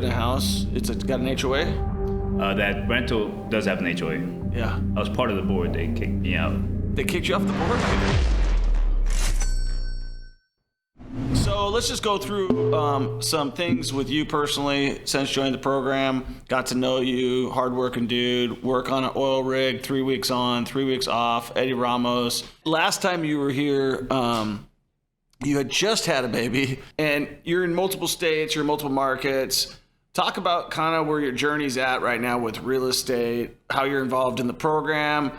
in a house. It's got an HOA? That rental does have an HOA. Yeah. I was part of the board. They kicked me out. They kicked you off the board? So let's just go through some things with you personally since joining the program. Got to know you, hardworking dude, work on an oil rig, 3 weeks on, 3 weeks off, Eddy Ramos. Last time you were here, you had just had a baby, and you're in multiple states, you're in multiple markets. Talk about kind of where your journey's at right now with real estate, how you're involved in the program.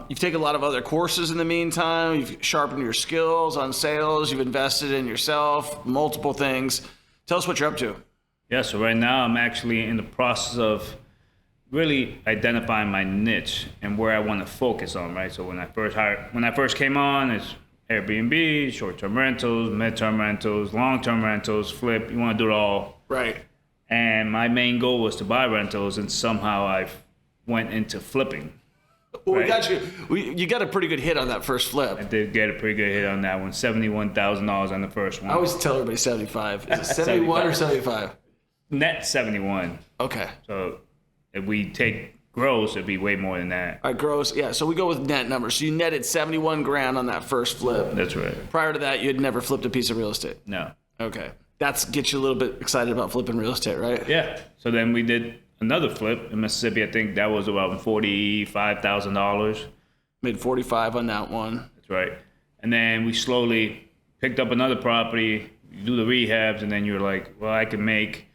You've taken a lot of other courses in the meantime. You've sharpened your skills on sales. You've invested in yourself, multiple things. Tell us what you're up to. Yeah, so right now I'm actually in the process of really identifying my niche and where I want to focus on, right? So when I first came on, it's Airbnb, short-term rentals, mid-term rentals, long-term rentals, flip. You want to do it all. Right. And my main goal was to buy rentals, and somehow I went into flipping. Well, right? we got you. You got a pretty good hit on that first flip. I did get a pretty good hit on that one, $71,000 on the first one. I always tell everybody 75. Is it 71 or 75? Net 71. Okay. So if we take gross, it'd be way more than that. All right, gross. Yeah, so we go with net numbers. So you netted 71 grand on that first flip. That's right. Prior to that, you had never flipped a piece of real estate. No. Okay. That gets you a little bit excited about flipping real estate, right? Yeah. So then we did another flip in Mississippi. I think that was about $45,000. Made 45 on that one. That's right. And then we slowly picked up another property, you do the rehabs, and then you're like, well, I can make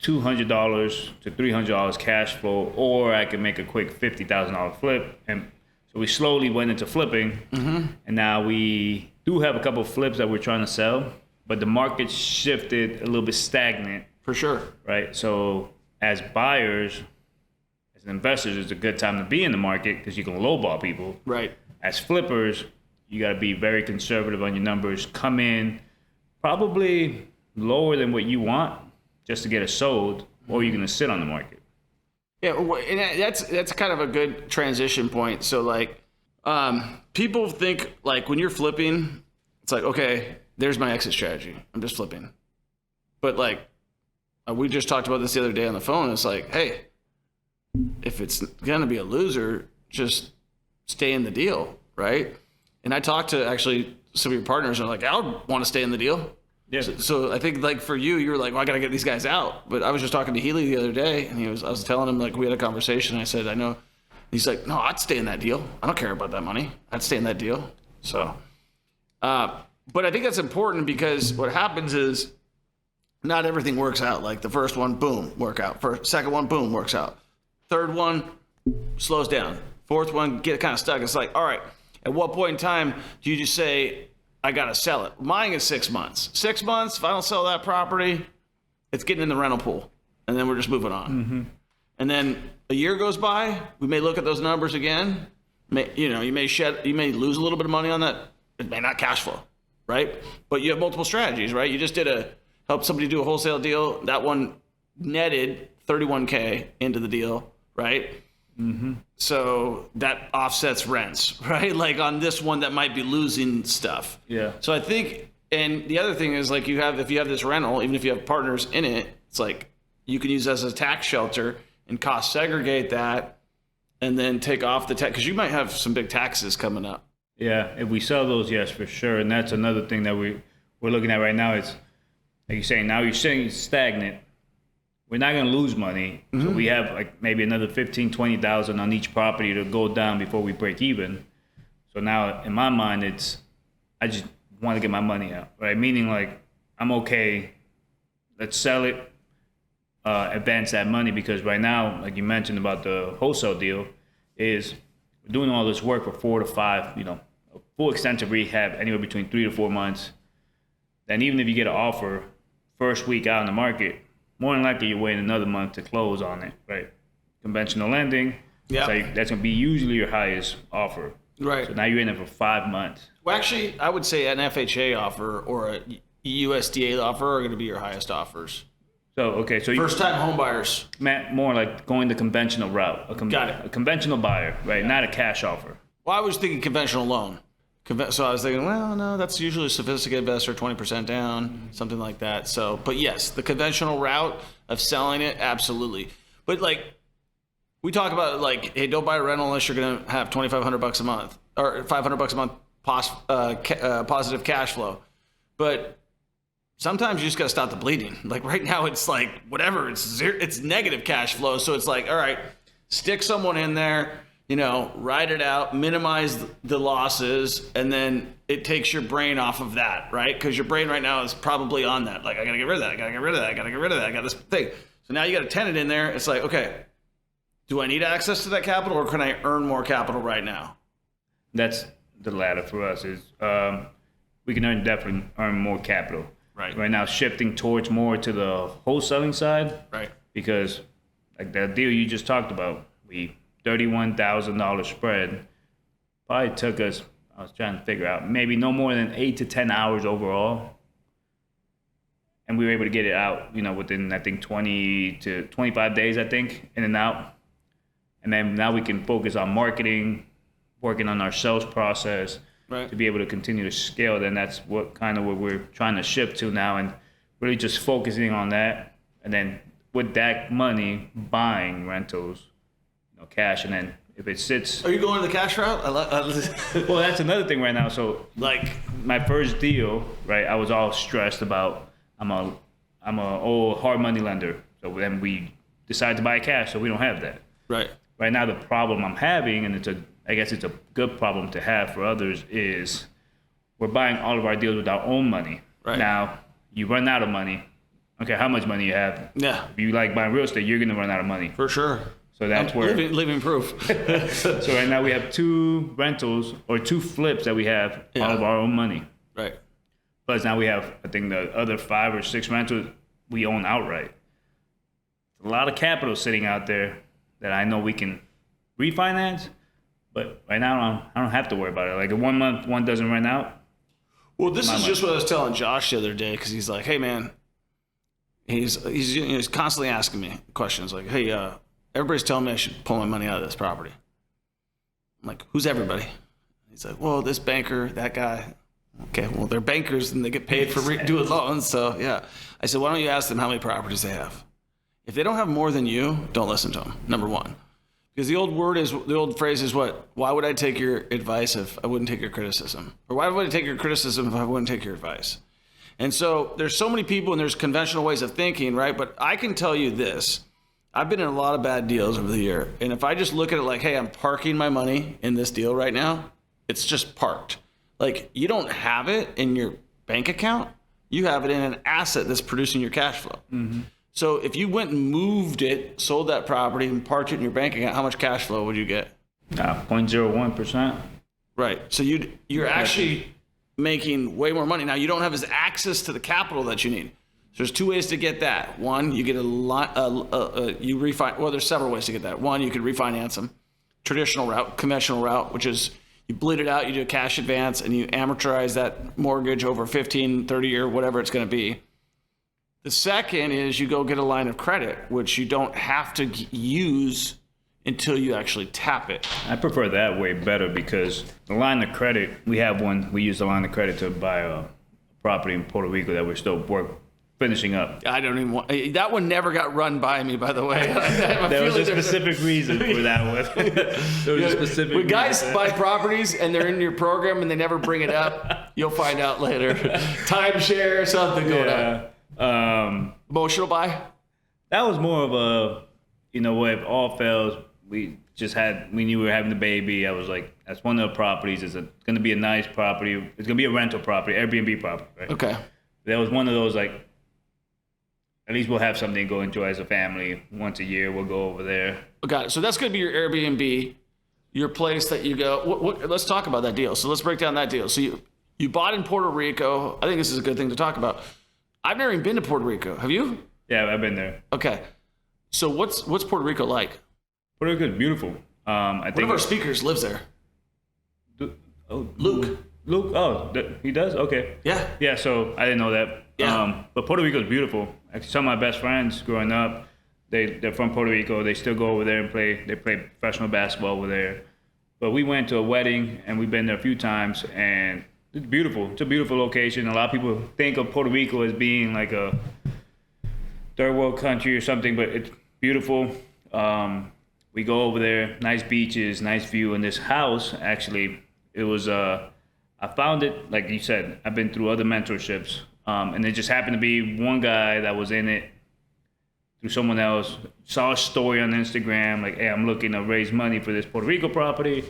$200 to $300 cash flow, or I can make a quick $50,000 flip. And so we slowly went into flipping, and now we do have a couple of flips that we're trying to sell, but the market shifted a little bit stagnant. For sure. Right? So as buyers, as investors, it's a good time to be in the market because you can lowball people. Right. As flippers, you got to be very conservative on your numbers. Come in probably lower than what you want just to get it sold, or you're going to sit on the market. Yeah, and that's kind of a good transition point. So like, people think like when you're flipping, it's like, okay, there's my exit strategy. I'm just flipping. But like, we just talked about this the other day on the phone. It's like, hey, if it's going to be a loser, just stay in the deal, right? And I talked to actually some of your partners, and they're like, I want to stay in the deal. Yeah. So I think like for you, you were like, well, I got to get these guys out. But I was just talking to Healy the other day, and I was telling him, like, we had a conversation. And I said, I know. He's like, no, I'd stay in that deal. I don't care about that money. I'd stay in that deal. So, but I think that's important because what happens is not everything works out. Like the first one, boom, work out. Second one, boom, works out. Third one slows down. Fourth one, get kind of stuck. It's like, all right, at what point in time do you just say, I got to sell it? Mine is 6 months. 6 months, if I don't sell that property, it's getting in the rental pool. And then we're just moving on. Mm-hmm. And then a year goes by, we may look at those numbers again. You may lose a little bit of money on that. It may not cash flow, right? But you have multiple strategies, right? You just help somebody do a wholesale deal. That one netted $31K into the deal, right? Mm-hmm. So that offsets rents, right? Like on this one that might be losing stuff. Yeah. So I think, and the other thing is like if you have this rental, even if you have partners in it, it's like you can use that as a tax shelter and cost segregate that and then take off the tax, because you might have some big taxes coming up. Yeah, if we sell those, yes, for sure. And that's another thing that we're looking at right now. It's like you're saying, now you're sitting stagnant. We're not going to lose money. Mm-hmm. So we have like maybe another 15, 20,000 on each property to go down before we break even. So now in my mind, I just want to get my money out, right? Meaning like, I'm okay. Let's sell it, advance that money, because right now, like you mentioned about the wholesale deal, is we're doing all this work for 4 to 5, a full extensive rehab, anywhere between 3 to 4 months. Then even if you get an offer first week out in the market, more than likely you're waiting another month to close on it, right? Conventional lending, yeah, so that's going to be usually your highest offer. Right. So now you're in it for 5 months. Well, actually, I would say an FHA offer or a USDA offer are going to be your highest offers. So, okay. So first-time home buyers. More like going the conventional route. Got it. A conventional buyer, right? Not a cash offer. Well, I was thinking conventional loan. So I was thinking, well, no, that's usually a sophisticated investor, 20% down, something like that. So, but yes, the conventional route of selling it, absolutely. But like, we talk about like, hey, don't buy a rental unless you're going to have $2,500 a month or $500 a month positive cash flow. But sometimes you just got to stop the bleeding. Like right now, it's like whatever. It's negative cash flow. So it's like, all right, stick someone in there, ride it out, minimize the losses, and then it takes your brain off of that, right? Because your brain right now is probably on that. Like, I got to get rid of that. I got to get rid of that. I got to get rid of that. I got this thing. So now you got a tenant in there. It's like, okay, do I need access to that capital or can I earn more capital right now? That's the latter for us is we can definitely earn more capital. Right now, shifting towards more to the wholesaling side. Right. Because like that deal you just talked about, $31,000 spread probably took us, I was trying to figure out, maybe no more than 8 to 10 hours overall. And we were able to get it out, within, I think, 20 to 25 days, I think, in and out. And then now we can focus on marketing, working on our sales process, right, to be able to continue to scale. Then that's what we're trying to shift to now, and really just focusing on that. And then with that money, buying rentals, cash, and then if it sits. Are you going to the cash route? Well, that's another thing right now. So like my first deal, right? I was all stressed about. I'm a old hard money lender. So then we decided to buy cash, so we don't have that. Right. Right now, the problem I'm having, and I guess it's a good problem to have for others, is we're buying all of our deals with our own money. Right. Now, you run out of money. Okay, how much money you have? Yeah. If you like buying real estate, you're going to run out of money. For sure. So that's where living proof. So right now we have 2 rentals or 2 flips that we have all of our own money. Right. Plus now we have, I think, the other 5 or 6 rentals we own outright. A lot of capital sitting out there that I know we can refinance, but right now I don't have to worry about it. Like if 1 month one doesn't rent out. Well, this is just what I was telling Josh the other day, because he's like, hey man, he's constantly asking me questions like, hey, everybody's telling me I should pull my money out of this property. I'm like, who's everybody? He's like, well, this banker, that guy. Okay, well, they're bankers and they get paid for doing loans. So, yeah. I said, why don't you ask them how many properties they have? If they don't have more than you, don't listen to them, number one. Because the old phrase is what? Why would I take your advice if I wouldn't take your criticism? Or why would I take your criticism if I wouldn't take your advice? And so there's so many people and there's conventional ways of thinking, right? But I can tell you this. I've been in a lot of bad deals over the year. And if I just look at it like, hey, I'm parking my money in this deal right now, it's just parked. Like, you don't have it in your bank account. You have it in an asset that's producing your cash flow. Mm-hmm. So if you went and moved it, sold that property and parked it in your bank account, how much cash flow would you get? 0.01%. Right. So you're actually making way more money. Now, you don't have as access to the capital that you need. So there's 2 ways to get that. One, you get you refinance. Well, there's several ways to get that. One, you could refinance them. Traditional route, conventional route, which is you bleed it out, you do a cash advance, and you amortize that mortgage over 15, 30 year, whatever it's going to be. The second is you go get a line of credit, which you don't have to use until you actually tap it. I prefer that way better because the line of credit, we have one, we use the line of credit to buy a property in Puerto Rico that we're still finishing up. I don't even want, that one never got run by me, by the way. There was a specific reason for that one. There was a specific when guys buy properties and they're in your program and they never bring it up, you'll find out later. Timeshare, something going on. Emotional buy? That was more of a, if all fails, we knew we were having the baby. I was like, that's one of the properties. It's going to be a nice property. It's going to be a rental property, Airbnb property, right? Okay. That was one of those, like, at least we'll have something to go enjoy as a family. Once a year, we'll go over there. Got it. So that's going to be your Airbnb, your place that you go. Let's talk about that deal. So let's break down that deal. So you bought in Puerto Rico. I think this is a good thing to talk about. I've never even been to Puerto Rico. Have you? Yeah, I've been there. Okay. So what's Puerto Rico like? Puerto Rico is beautiful. I think one of our speakers lives there. Luke. Luke? Oh, he does? Okay. Yeah. Yeah, so I didn't know that. Yeah. But Puerto Rico is beautiful. Actually, some of my best friends growing up, they're from Puerto Rico. They still go over there and play. They play professional basketball over there. But we went to a wedding, and we've been there a few times, and it's beautiful. It's a beautiful location. A lot of people think of Puerto Rico as being like a third world country or something, but it's beautiful. We go over there, nice beaches, nice view. And this house, actually, it was, I found it, like you said, I've been through other mentorships, and it just happened to be one guy that was in it through someone else, saw a story on Instagram, like, hey, I'm looking to raise money for this Puerto Rico property.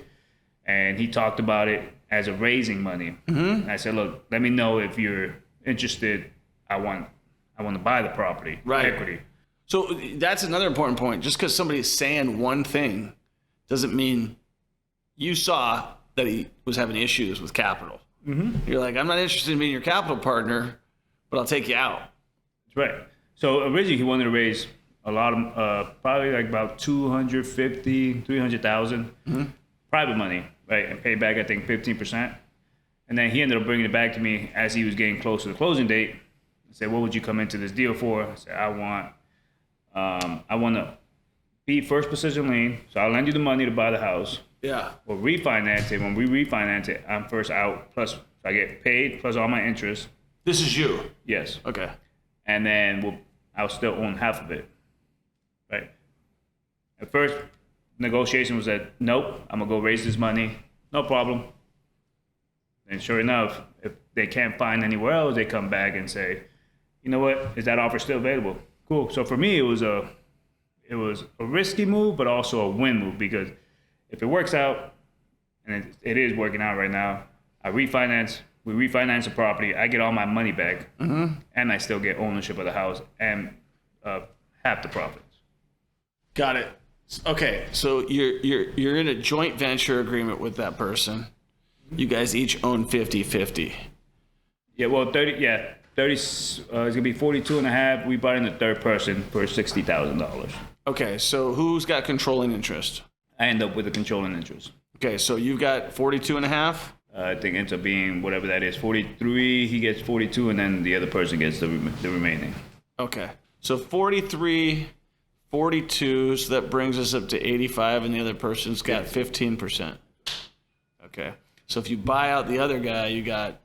And he talked about it as a raising money. Mm-hmm. And I said, look, let me know if you're interested. I want to buy the property, right. Equity. So that's another important point. Just because somebody's saying one thing doesn't mean you saw that he was having issues with capital. Mm-hmm. You're like, I'm not interested in being your capital partner, but I'll take you out. That's right. So originally he wanted to raise a lot of, probably like about $250,000, $300,000 private money, right? And pay back, I think, 15%. And then he ended up bringing it back to me as he was getting close to the closing date. I said, what would you come into this deal for? I said, I want to be first position lien, so I'll lend you the money to buy the house. Yeah. We'll refinance it. When we refinance it, I'm first out, plus I get paid, plus all my interest. This is you? Yes. Okay. And then I'll still own half of it, right? At first, negotiation was that, nope, I'm going to go raise this money, no problem. And sure enough, if they can't find anywhere else, they come back and say, you know what, is that offer still available? Cool. So for me, it was a risky move, but also a win move, because if it works out, and it is working out right now, we refinance the property, I get all my money back, and I still get ownership of the house and half the profits. Got it. Okay, so you're in a joint venture agreement with that person. You guys each own 50-50. Yeah, well, 30. Yeah, 30. It's gonna be 42 and a half. We brought in the third person for $60,000. Okay, so who's got controlling interest? I end up with a controlling interest. Okay, so you've got 42 and a half. I think it ends up being whatever that is, 43. He gets 42, and then the other person gets the remaining. Okay, so 43, 42. So that brings us up to 85, and the other person's got 15%. Okay. So if you buy out the other guy, you got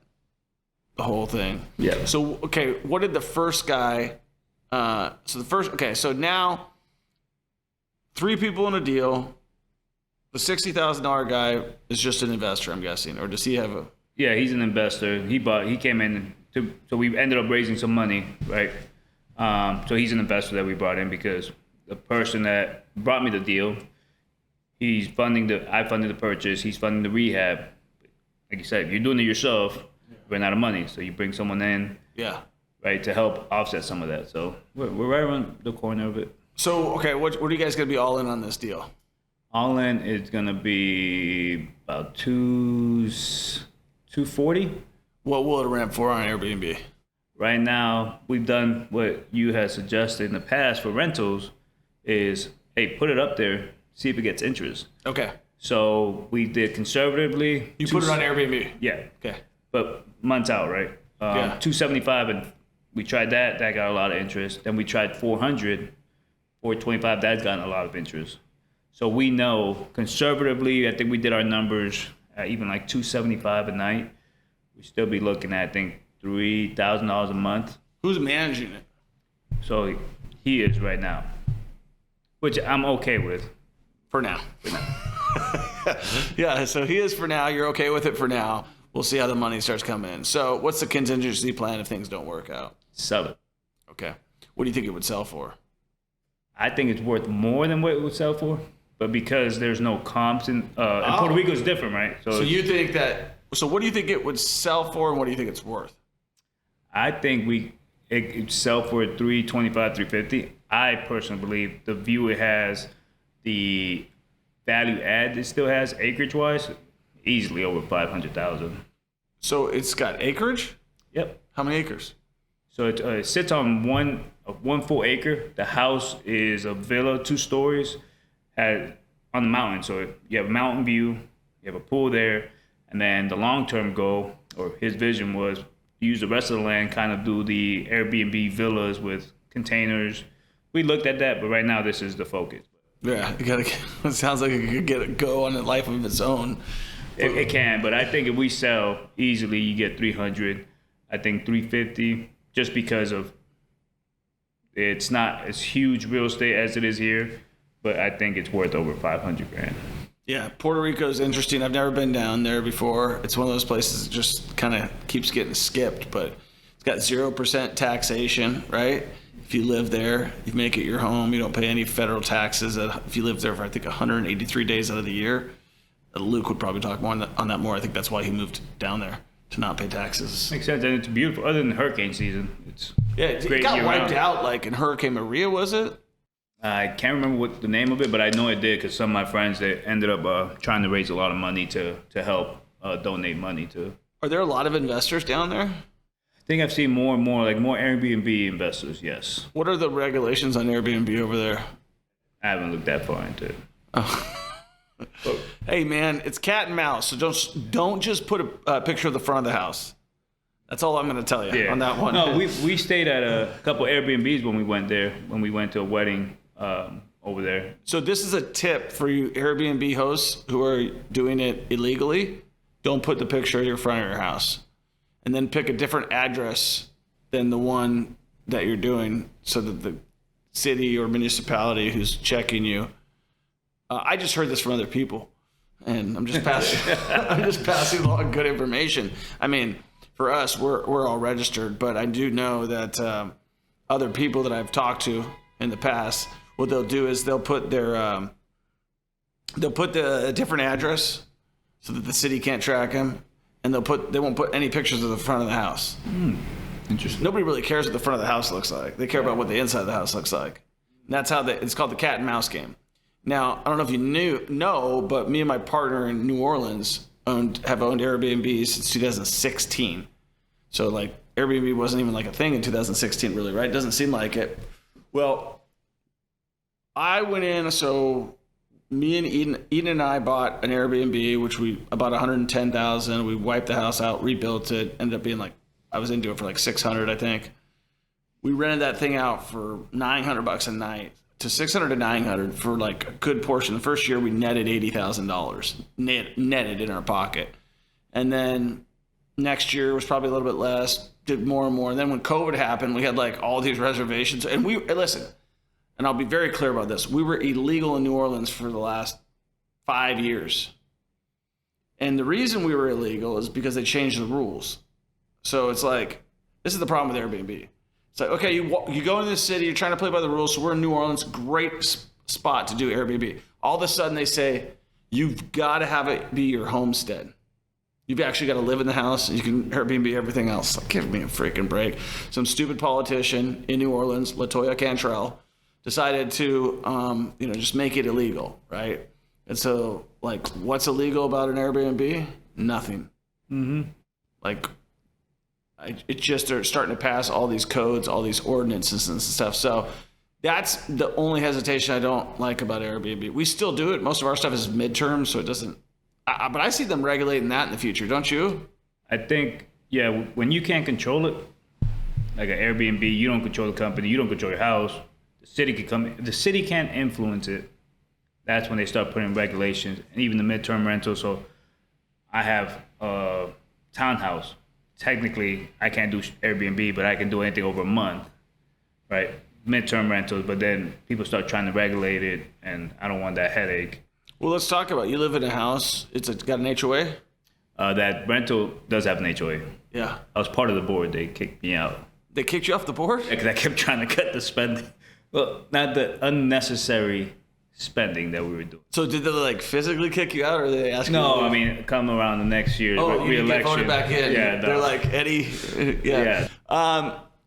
the whole thing. Yeah. So, okay, what did the first guy, so now 3 people in a deal. The $60,000 guy is just an investor, I'm guessing, or does he have a? Yeah, he's an investor. He came in so we ended up raising some money, right? So he's an investor that we brought in because the person that brought me the deal, I funded the purchase, he's funding the rehab. Like you said, if you're doing it yourself, you run out of money. So you bring someone in, right, to help offset some of that. So we're right around the corner of it. So, okay, what are you guys going to be all in on this deal? All in is going to be about $240. What will it rent for on Airbnb? Right now, we've done what you had suggested in the past for rentals is, hey, put it up there, see if it gets interest. Okay. So we did conservatively. You put it on Airbnb? Yeah. Okay. But months out, right? Yeah. 275, and we tried that. That got a lot of interest. Then we tried 400, 425. That's gotten a lot of interest. So we know conservatively, I think we did our numbers at even like 275 a night. We still be looking at, I think, $3,000 a month. Who's managing it? So he is right now, which I'm okay with. For now. Yeah, so he is for now. You're okay with it for now. We'll see how the money starts coming in. So what's the contingency plan if things don't work out? Sell it. Okay. What do you think it would sell for? I think it's worth more than what it would sell for, but because there's no comps and Puerto Rico is different, right? So you think that? So what do you think it would sell for, and what do you think it's worth? I think it could sell for $325, $350. I personally believe the view it has, the value add it still has acreage wise, easily over 500,000. So it's got acreage? Yep. How many acres? So it sits on one full acre. The house is a villa, 2 stories, on the mountain. So you have a mountain view, you have a pool there, and then the long-term goal, or his vision, was to use the rest of the land, kind of do the Airbnb villas with containers. We looked at that, but right now this is the focus. Yeah, you gotta. It sounds like it could go on a life of its own. It can, but I think if we sell easily, you get 300. I think 350, just because of it's not as huge real estate as it is here, but I think it's worth over 500 grand. Yeah, Puerto Rico is interesting. I've never been down there before. It's one of those places that just kind of keeps getting skipped, but it's got 0% taxation, right? If you live there, you make it your home. You don't pay any federal taxes. If you live there for, I think, 183 days out of the year. Luke would probably talk more on that more. I think that's why he moved down there, to not pay taxes. Makes sense, and it's beautiful. Other than hurricane season, it's it great got wiped year-round. out like in Hurricane Maria, was it? I can't remember what the name of it, but I know it did because some of my friends, they ended up trying to raise a lot of money to help donate money to. Are there a lot of investors down there? I think I've seen more and more, like more Airbnb investors, yes. What are the regulations on Airbnb over there? I haven't looked that far into it. Hey man, it's cat and mouse, so don't just put a picture of the front of the house. That's all I'm going to tell you on that one. No, we stayed at a couple Airbnbs when we went there, when we went to a wedding over there. So this is a tip for you Airbnb hosts who are doing it illegally. Don't put the picture of your front of your house. And then pick a different address than the one that you're doing so that the city or municipality who's checking you. I just heard this from other people, and I'm just passing along good information. I mean, for us, we're all registered, but I do know that other people that I've talked to in the past, what they'll do is they'll put a different address so that the city can't track them, and they won't put any pictures of the front of the house. Interesting. Nobody really cares what the front of the house looks like. They care about what the inside of the house looks like. And that's how it's called the cat and mouse game. Now, I don't know if you know, but me and my partner in New Orleans have owned Airbnb since 2016. So like Airbnb wasn't even like a thing in 2016, really, right? It doesn't seem like it. Well, I went in, so me and Eden and I bought an Airbnb, which we about 110,000. We wiped the house out, rebuilt it, ended up being like, I was into it for like 600, I think. We rented that thing out for $900 a night. To 600 to 900 for like a good portion. The first year we netted $80,000 netted in our pocket, and then next year was probably a little bit less. Did more and more. And then when COVID happened, we had like all these reservations. And listen, and I'll be very clear about this. We were illegal in New Orleans for the last 5 years, and the reason we were illegal is because they changed the rules. So it's like, this is the problem with Airbnb. It's like, okay, you go into the city, you're trying to play by the rules, so we're in New Orleans, great spot to do Airbnb. All of a sudden they say, you've got to have it be your homestead. You've actually got to live in the house, and you can Airbnb everything else. Like, give me a freaking break. Some stupid politician in New Orleans, LaToya Cantrell, decided to just make it illegal, right? And so, like, what's illegal about an Airbnb? Nothing. Mm-hmm. Like, it just are starting to pass all these codes, all these ordinances and stuff. So that's the only hesitation I don't like about Airbnb. We still do it. Most of our stuff is midterm, so it doesn't. But I see them regulating that in the future, don't you? I think, yeah, when you can't control it, like an Airbnb, you don't control the company, you don't control your house. The city could come. If the city can't influence it, that's when they start putting regulations, and even the midterm rental. So I have a townhouse. Technically, I can't do Airbnb, but I can do anything over a month, right? Midterm rentals, but then people start trying to regulate it, and I don't want that headache. Well, let's talk about it. You live in a house. It's got an HOA? That rental does have an HOA. Yeah. I was part of the board. They kicked me out. They kicked you off the board? Because I kept trying to cut the spending. Well, not the unnecessary spending that we were doing. So did they like physically kick you out, or did they ask you? No, I mean, come around the next year's you re-election. get voted back in. Yeah, They're like, Eddie. Yeah.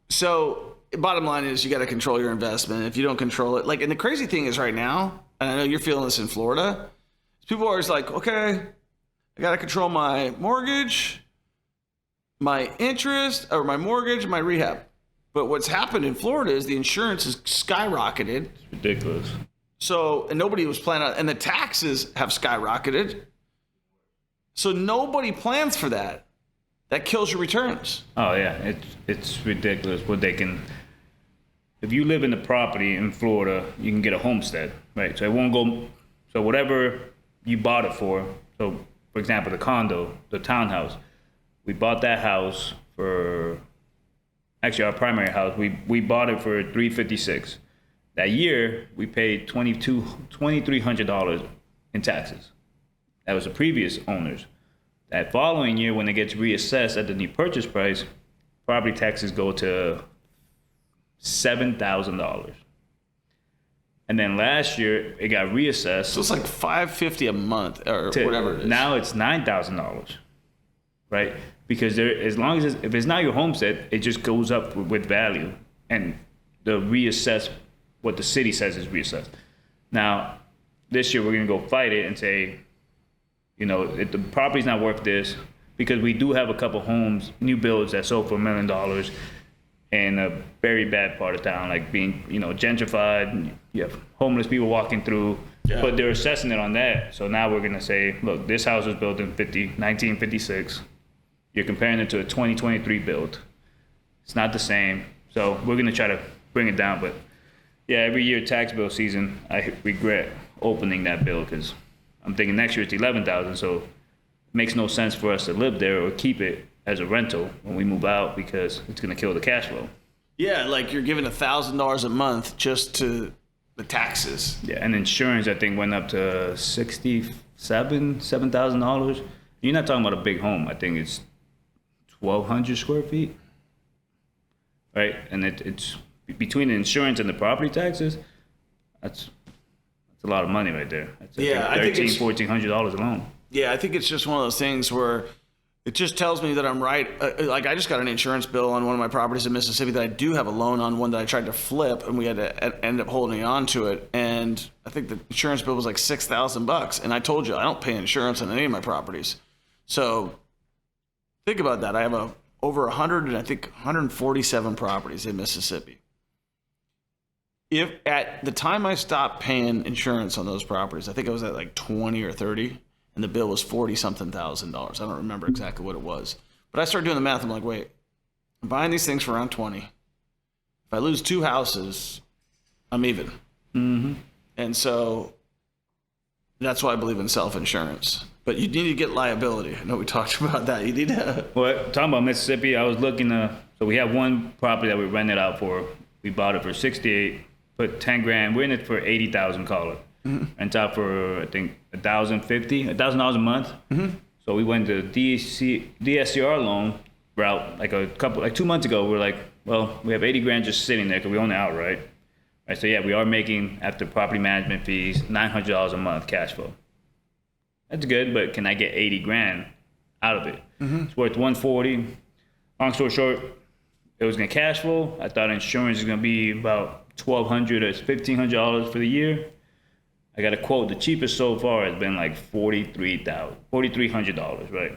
So bottom line is you got to control your investment. If you don't control it, like, and the crazy thing is right now, and I know you're feeling this in Florida, people are always like, okay, I got to control my mortgage, my interest, or my mortgage, my rehab. But what's happened in Florida is the insurance has skyrocketed. It's ridiculous. So, and nobody was planning on, and the taxes have skyrocketed. So nobody plans for that. That kills your returns. Oh yeah, it's ridiculous what they can. if you live in the property in Florida, you can get a homestead, right? So it won't go, so whatever you bought it for, so for example, the condo, the townhouse, we bought that house for, actually our primary house, we bought it for $356. That year, we paid $2,300 in taxes. That was the previous owners. That following year, when it gets reassessed at the new purchase price, property taxes go to $7,000. And then last year, it got reassessed. So it's like $550 a month or whatever it is. Now it's $9,000, right? Because as long as if it's not your homestead, it just goes up with value, and the reassess what the city says is reassessed. Now, this year we're gonna go fight it and say, you know, if the property's not worth this, because we do have a couple homes, new builds that sold for $1 million in a very bad part of town, like being, you know, gentrified. You have homeless people walking through, but they're assessing it on that. So now we're gonna say, look, this house was built in 1956. You're comparing it to a 2023 build. It's not the same. So we're gonna try to bring it down, but yeah, every year tax bill season, I regret opening that bill because I'm thinking next year it's 11,000, so it makes no sense for us to live there or keep it as a rental when we move out because it's gonna kill the cash flow. Yeah, like you're giving $1,000 a month just to the taxes. Yeah, and insurance I think went up to $7,000. You're not talking about a big home. I think it's 1,200 square feet, right? And it's between the insurance and the property taxes, that's a lot of money right there. That's $1,400 alone. Yeah, I think it's just one of those things where it just tells me that I'm right. Like I just got an insurance bill on one of my properties in Mississippi that I do have a loan on, one that I tried to flip, and we had to end up holding on to it. And I think the insurance bill was like $6,000. And I told you I don't pay insurance on any of my properties. So think about that. I have over 100 and I think 147 properties in Mississippi. If at the time I stopped paying insurance on those properties, I think I was at like 20 or 30, and the bill was $40-something thousand. I don't remember exactly what it was. But I started doing the math. I'm like, wait, I'm buying these things for around 20. If I lose 2 houses, I'm even. Mm-hmm. And so that's why I believe in self-insurance. But you need to get liability. I know we talked about that. You need to. Well, talking about Mississippi, I was looking so we have one property that we rented out for. We bought it for 68, put 10 grand. We're in it for 80,000, call it. Mm-hmm. Rent out for I think $1,000 a month. Mm-hmm. So we went to DSCR loan route like 2 months ago. We're like, well, we have 80 grand just sitting there because we own it outright. Right, so yeah, we are making after property management fees $900 a month cash flow. That's good, but can I get 80 grand out of it? Mm-hmm. It's worth 140. Long story short, it was gonna cash flow. I thought insurance is gonna be about $1,200 or $1,500 for the year. I got a quote. The cheapest so far has been like $4,300, right?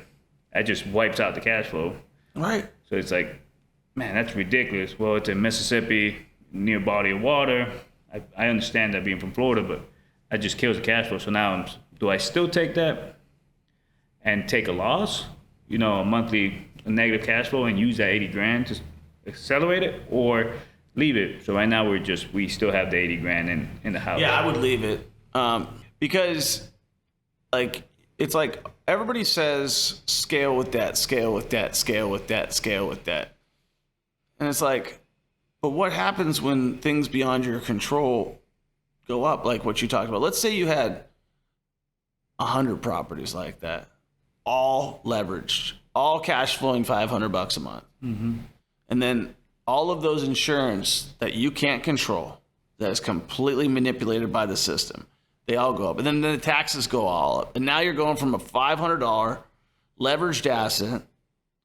That just wipes out the cash flow. Right. So it's like, man, that's ridiculous. Well, it's in Mississippi, near body of water. I understand that being from Florida, but that just kills the cash flow. So now, do I still take that and take a loss? You know, a negative cash flow and use that 80 grand to accelerate it, or leave it? So right now we still have the 80 grand in the house. Yeah, I would leave it. Because like it's like everybody says scale with that, scale with that, scale with that, scale with that. And it's like, but what happens when things beyond your control go up, like what you talked about? Let's say you had 100 properties like that, all leveraged, all cash flowing $500 a month. Mm-hmm. And then all of those insurance that you can't control, that is completely manipulated by the system, they all go up. And then the taxes go all up. And now you're going from a $500 leveraged asset,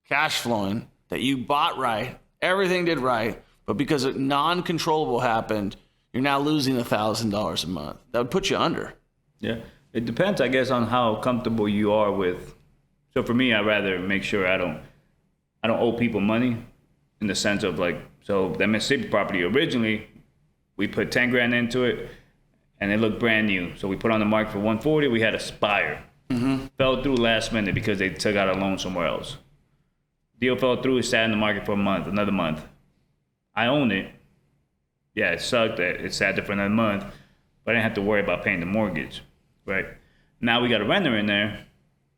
cash flowing, that you bought right, everything did right, but because a non-controllable happened, you're now losing $1,000 a month. That would put you under. Yeah. It depends, I guess, on how comfortable you are with. So for me, I'd rather make sure I don't owe people money, in the sense of like, so that Mississippi property, originally we put 10 grand into it and it looked brand new. So we put on the market for 140. We had a Spire. Mm-hmm. Fell through last minute because they took out a loan somewhere else. Deal fell through, it sat in the market for a month, another month. I own it. yeah, it sucked that it sat there for another month, but I didn't have to worry about paying the mortgage, right? Now we got a renter in there,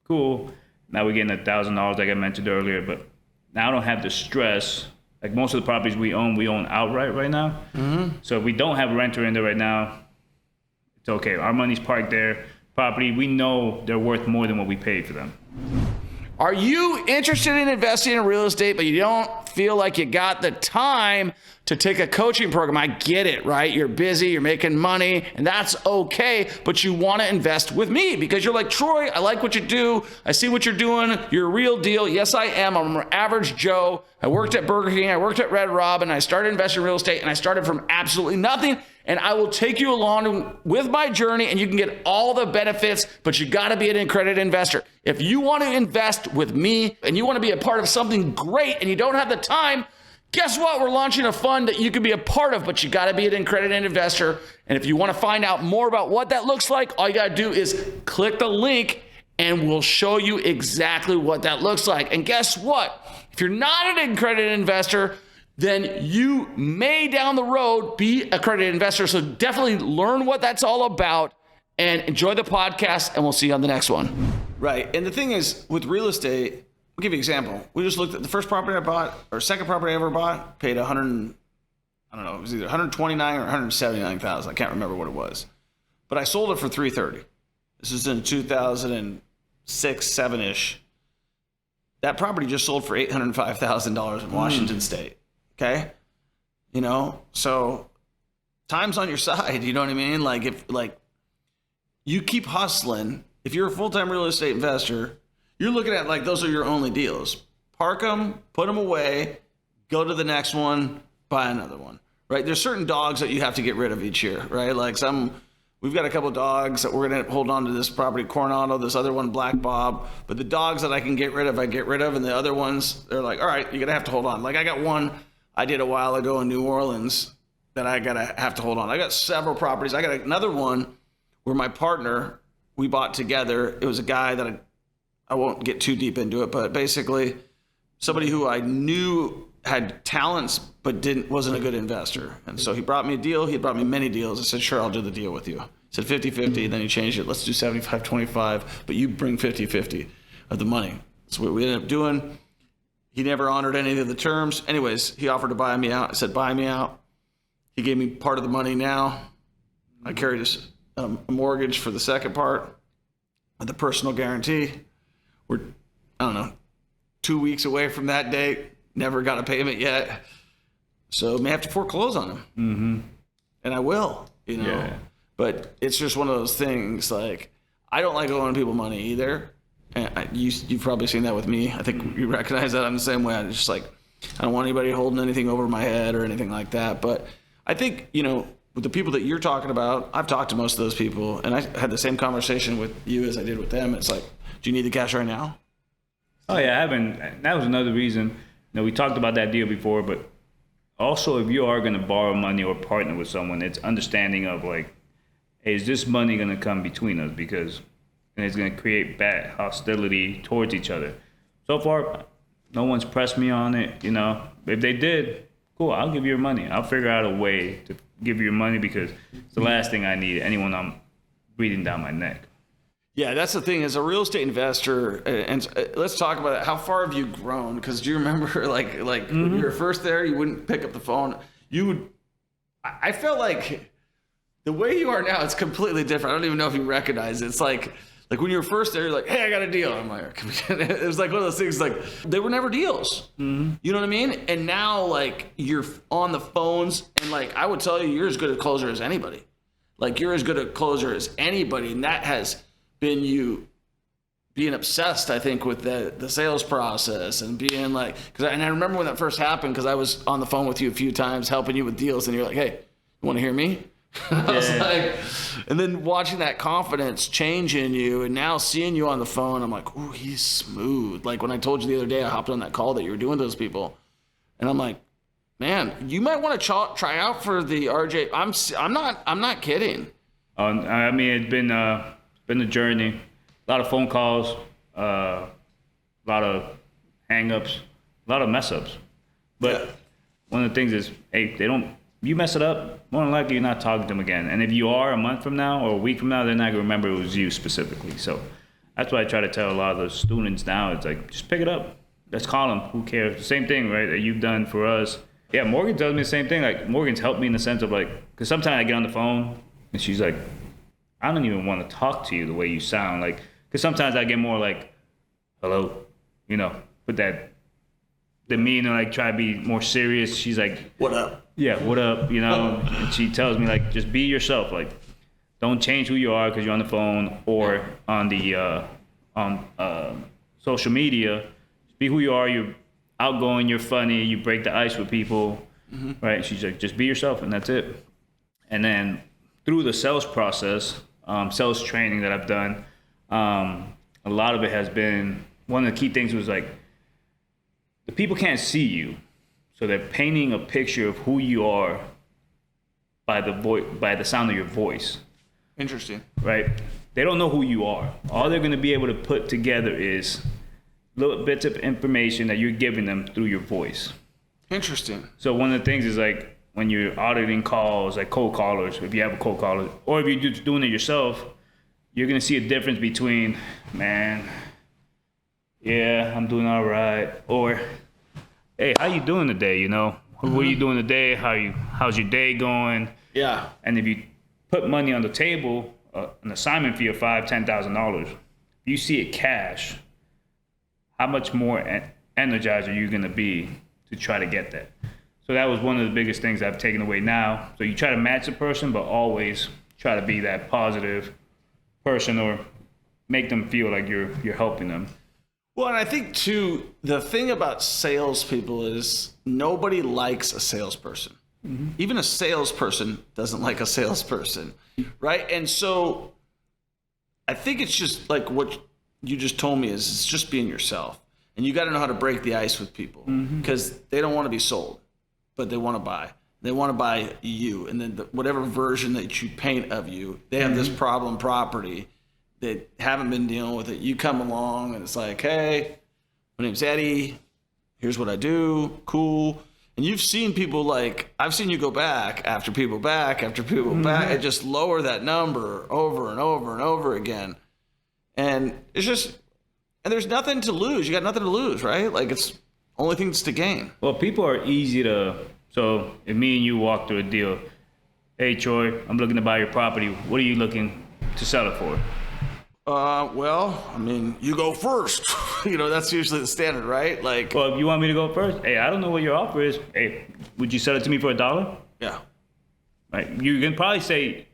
cool. Now we're getting $1,000 like I mentioned earlier, but now I don't have the stress. Like most of the properties we own outright right now. Mm-hmm. So if we don't have a renter in there right now, it's okay. Our money's parked there. Property, we know they're worth more than what we paid for them. Are you interested in investing in real estate, but you don't feel like you got the time to take a coaching program? I get it, right? You're busy, you're making money, and that's okay, but you want to invest with me because you're like, Troy, I like what you do. I see what you're doing. You're a real deal. Yes, I am. I'm an average Joe. I worked at Burger King. I worked at Red Robin. I started investing in real estate, and I started from absolutely nothing. And I will take you along with my journey, and you can get all the benefits, but you got to be an accredited investor. If you want to invest with me and you want to be a part of something great and you don't have the time, guess what? We're launching a fund that you can be a part of, but you got to be an accredited investor. And if you want to find out more about what that looks like, all you got to do is click the link and we'll show you exactly what that looks like. And guess what? If you're not an accredited investor, then you may down the road be an accredited investor. So definitely learn what that's all about and enjoy the podcast, and we'll see you on the next one. Right. And the thing is, with real estate, I'll give you an example. We just looked at the first property I bought, or second property I ever bought, paid it was either 129 or 179,000. I can't remember what it was. But I sold it for 330. This is in 2006, 7-ish. That property just sold for $805,000 in Washington State. Okay. So time's on your side. You know what I mean? Like if you keep hustling, if you're a full-time real estate investor, you're looking at like, those are your only deals. Park them, put them away, go to the next one, buy another one, right? There's certain dogs that you have to get rid of each year, right? Like we've got a couple of dogs that we're going to hold on to. This property, Coronado, this other one, Black Bob. But the dogs that I can get rid of, I get rid of. And the other ones, they're like, all right, you're going to have to hold on. Like I got one I did a while ago in New Orleans that I have to hold on. I got several properties. I got another one where my partner, we bought together. It was a guy that I won't get too deep into it, but basically somebody who I knew had talents but wasn't a good investor. And so he brought me a deal. He had brought me many deals. I said, sure, I'll do the deal with you. He said 50-50, then he changed it. Let's do 75-25, but you bring 50-50 of the money. That's what we ended up doing. He never honored any of the terms. Anyways, he offered to buy me out. I said, buy me out. He gave me part of the money now. I carried a mortgage for the second part with a personal guarantee. We're, 2 weeks away from that date. Never got a payment yet. So may have to foreclose on him. Mm-hmm. And I will, Yeah. But it's just one of those things, like, I don't like owing people money either. And you've probably seen that with me. I think you recognize that I'm the same way. I'm just like, I don't want anybody holding anything over my head or anything like that. But I think, with the people that you're talking about, I've talked to most of those people, and I had the same conversation with you as I did with them. It's like, do you need the cash right now? Oh, yeah, I haven't. That was another reason. We talked about that deal before, but also if you are going to borrow money or partner with someone, it's understanding of like, hey, is this money going to come between us? Because it's going to create bad hostility towards each other. So far, no one's pressed me on it. If they did, cool, I'll give you your money. I'll figure out a way to give you your money because it's the last thing I need. Anyone I'm breathing down my neck. Yeah, that's the thing. As a real estate investor, and let's talk about it. How far have you grown? Because do you remember, when you were first there, you wouldn't pick up the phone. I felt like the way you are now, it's completely different. I don't even know if you recognize it. It's like when you were first there, you're like, hey, I got a deal. I'm like, it was like one of those things, like they were never deals. Mm-hmm. You know what I mean? And now like you're on the phones, and like I would tell you, you're as good a closer as anybody. Like you're as good a closer as anybody, and that has been you being obsessed, I think, with the sales process and being like, and I remember when that first happened because I was on the phone with you a few times helping you with deals, and you're like, hey, you want to hear me? I was like, and then watching that confidence change in you, and now seeing you on the phone, I'm like, ooh, he's smooth. Like when I told you the other day, I hopped on that call that you were doing with those people, and I'm like, man, you might want to try out for the RJ. I'm not kidding. I mean, it's been a journey. A lot of phone calls, a lot of hang-ups, a lot of mess-ups. But one of the things is, hey, you mess it up, more than likely you're not talking to them again. And if you are a month from now or a week from now, they're not gonna remember it was you specifically. So that's why I try to tell a lot of the students now. It's like, just pick it up. Let's call them. Who cares? The same thing, right, that you've done for us. Yeah, Morgan tells me the same thing. Like, Morgan's helped me in the sense of like, because sometimes I get on the phone and she's like, I don't even want to talk to you the way you sound. Like, because sometimes I get more like, hello, you know, with that demeanor, like try to be more serious. She's like, what up? Yeah, what up, you know? And she tells me like, just be yourself. Like, don't change who you are because you're on the phone or on the social media. Just be who you are. You're outgoing, you're funny, you break the ice with people, right? She's like, just be yourself, and that's it. And then through the sales process, sales training that I've done, a lot of it has been, one of the key things was like, the people can't see you, so they're painting a picture of who you are by the sound of your voice. Interesting. Right? They don't know who you are. All they're going to be able to put together is little bits of information that you're giving them through your voice. Interesting. So one of the things is like when you're auditing calls, like cold callers, if you have a cold caller, or if you're just doing it yourself, you're going to see a difference between, man, yeah, I'm doing all right, or, hey, how you doing today, you know? What are you doing today? How's your day going? Yeah. And if you put money on the table, an assignment fee of $5,000, $10,000, if you see it cash, how much more energized are you going to be to try to get that? So that was one of the biggest things I've taken away now. So you try to match the person, but always try to be that positive person or make them feel like you're helping them. Well, and I think too, the thing about salespeople is nobody likes a salesperson. Mm-hmm. Even a salesperson doesn't like a salesperson, right? And so I think it's just like what you just told me is it's just being yourself. And you got to know how to break the ice with people because they don't want to be sold, but they want to buy. They want to buy you. And then whatever version that you paint of you, they have this problem property. That haven't been dealing with it. You come along and it's like, hey, my name's Eddie. Here's what I do. Cool. And you've seen people like, I've seen you go back after people back and just lower that number over and over and over again. And it's just, and there's nothing to lose. You got nothing to lose, right? Like it's only things to gain. Well, people are easy to, so if me and you walk through a deal, hey, Troy, I'm looking to buy your property. What are you looking to sell it for? Well, I mean, you go first. You know, that's usually the standard, right? Like, well, if you want me to go first, hey, I don't know what your offer is. Hey, would you sell it to me for $1? Yeah. Right. You can probably say,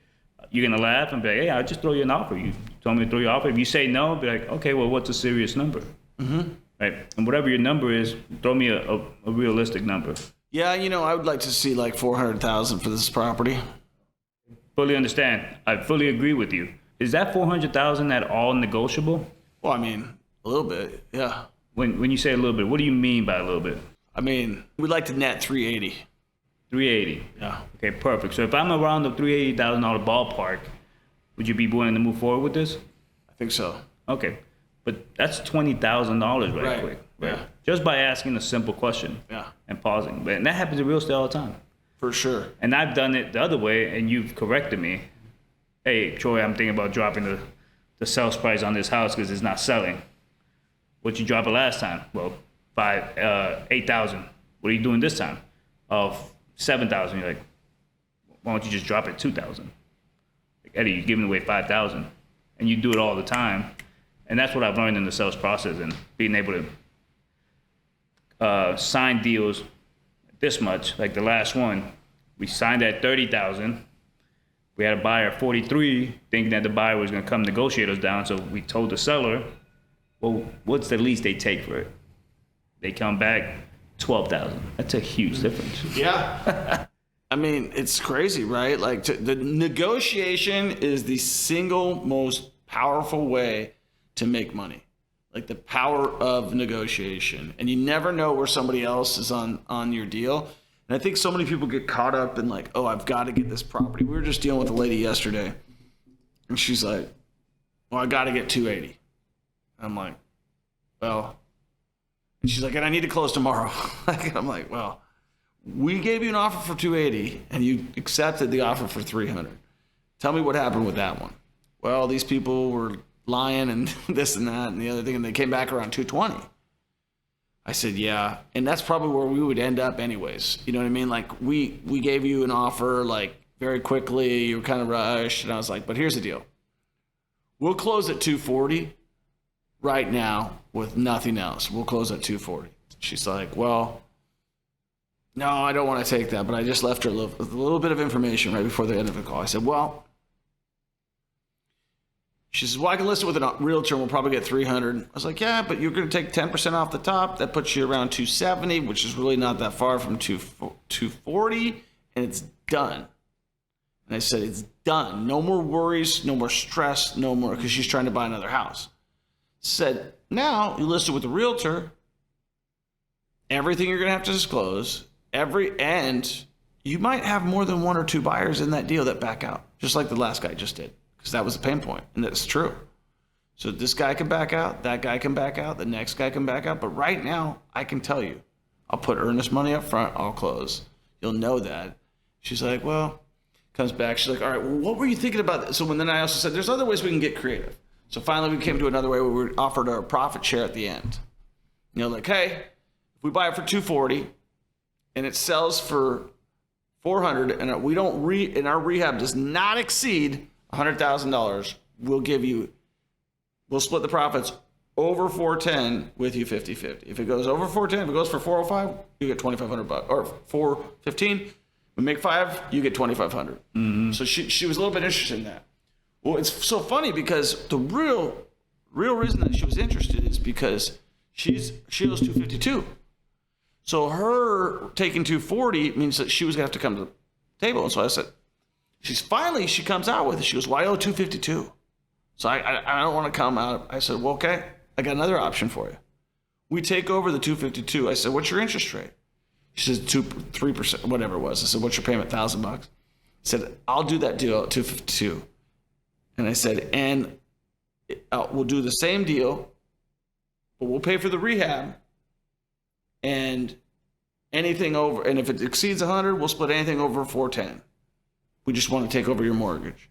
you're going to laugh and be like, hey, I'll just throw you an offer. You told me to throw you an offer. If you say no, be like, okay, well, what's a serious number? Right. And whatever your number is, throw me a realistic number. Yeah, you know, I would like to see like $400,000 for this property. Fully understand. I fully agree with you. Is that $400,000 at all negotiable? Well, I mean, a little bit, yeah. When you say a little bit, what do you mean by a little bit? I mean, we'd like to net 380. 380. Yeah. Okay, perfect. So if I'm around the $380,000 ballpark, would you be willing to move forward with this? I think so. Okay, but that's $20,000 right quick. Right? Yeah. Just by asking a simple question. Yeah. And pausing. And that happens in real estate all the time. For sure. And I've done it the other way, and you've corrected me. Hey, Troy, I'm thinking about dropping the sales price on this house because it's not selling. What'd you drop it last time? Well, $8,000. What are you doing this time? $7,000. You're like, why don't you just drop it $2,000? Like, Eddie, you're giving away $5,000, and you do it all the time. And that's what I've learned in the sales process and being able to sign deals this much. Like the last one, we signed at $30,000. We had a buyer at 43, thinking that the buyer was going to come negotiate us down. So we told the seller, well, what's the least they take for it? They come back, $12,000. That's a huge difference. Yeah. I mean, it's crazy, right? Like the negotiation is the single most powerful way to make money. Like the power of negotiation. And you never know where somebody else is on your deal. And I think so many people get caught up in like, oh, I've got to get this property. We were just dealing with a lady yesterday. And she's like, well, I got to get 280. I'm like, well. And she's like, and I need to close tomorrow. I'm like, well, we gave you an offer for 280 and you accepted the offer for 300. Tell me what happened with that one. Well, these people were lying and this and that and the other thing, and they came back around 220. I said, yeah, and that's probably where we would end up anyways. You know what I mean? Like we gave you an offer like very quickly, you were kind of rushed, and I was like, but here's the deal. We'll close at 240 right now with nothing else. We'll close at 240. She's like, well, no, I don't want to take that, but I just left her a little bit of information right before the end of the call. I said, well, she says, well, I can list it with a realtor and we'll probably get 300. I was like, yeah, but you're going to take 10% off the top. That puts you around 270, which is really not that far from 240, and it's done. And I said, it's done. No more worries, no more stress, no more, because she's trying to buy another house. Said, now you list it with a realtor, everything you're going to have to disclose, and you might have more than one or two buyers in that deal that back out, just like the last guy just did. Because that was the pain point, and that's true. So this guy can back out, that guy can back out, the next guy can back out. But right now, I can tell you, I'll put earnest money up front, I'll close. You'll know that. She's like, well, comes back. She's like, all right, well, what were you thinking about this? So then I also said, there's other ways we can get creative. So finally, we came to another way where we offered our profit share at the end. You know, like, hey, if we buy it for 240 and it sells for 400 and we don't and our rehab does not exceed $100,000, we'll split the profits over 410 with you 50-50. If it goes over 410, if it goes for 405, you get $2,500, or 415, we make 5, you get $2,500. Mm-hmm. So she was a little bit interested in that. Well, it's so funny because the real reason that she was interested is because she owes 252. So her taking 240 means that she was gonna have to come to the table. And so I said, she comes out with it. She goes, well, I owe 252. So I don't want to come out. I said, well, okay, I got another option for you. We take over the 252. I said, what's your interest rate? She says 3%, whatever it was. I said, what's your payment? $1,000. I said, I'll do that deal at 252. And I said, and we'll do the same deal, but we'll pay for the rehab. And anything over, and if it exceeds 100, we'll split anything over 410. We just want to take over your mortgage.